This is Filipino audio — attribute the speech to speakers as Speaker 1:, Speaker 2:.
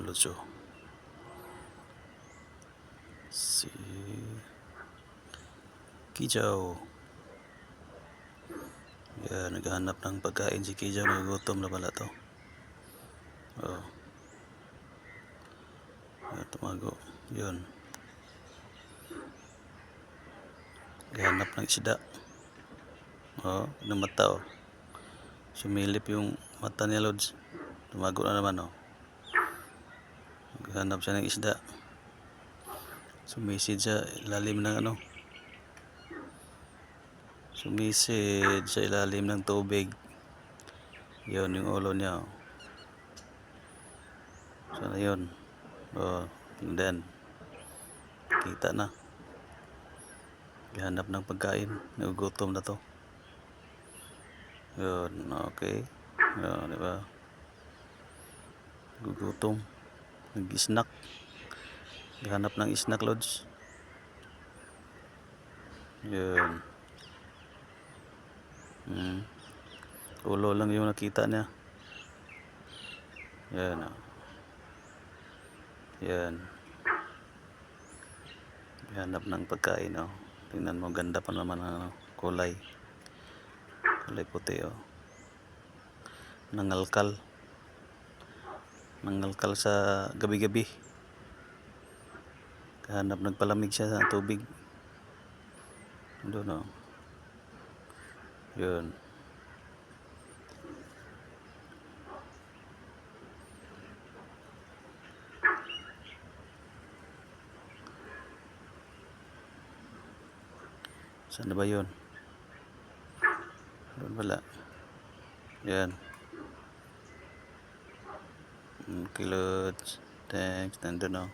Speaker 1: mga lutso. Si Kijaw. Yan, naghahanap ng pagkain si Kijaw. Nagugutom na pala to. Oh. Yan, tumago. Yun. Naghahanap ng isda. Oh, ng mata oh. Sumilip yung mata niya, Lods. Tumago na naman oh. Naghahanap siya ng isda. Sumisid sa ilalim ng ano. Sumisid sa ilalim ng tubig. Yun yung ulo niya oh. Sana yun. Oh, and then kita na. Naghahanap ng pagkain. Nagugutom na to. Yun, okay. Yun, diba? Gugutom. Nag-snack. Naghanap ng snack, Lods. Yun. Ulo lang yung nakita niya. Yan. Yan. Naghanap ng pagkain, oh. Tingnan mo, ganda pa naman ang kulay. Kulay puti, oh. Nangalkal. Nangalkal sa gabi-gabi. Kahanap, nagpalamig siya sa tubig. Doon, oh. Yun. Saan na ba yun? Doon pala. Yan. Kilot. Thanks. Nandun, oh.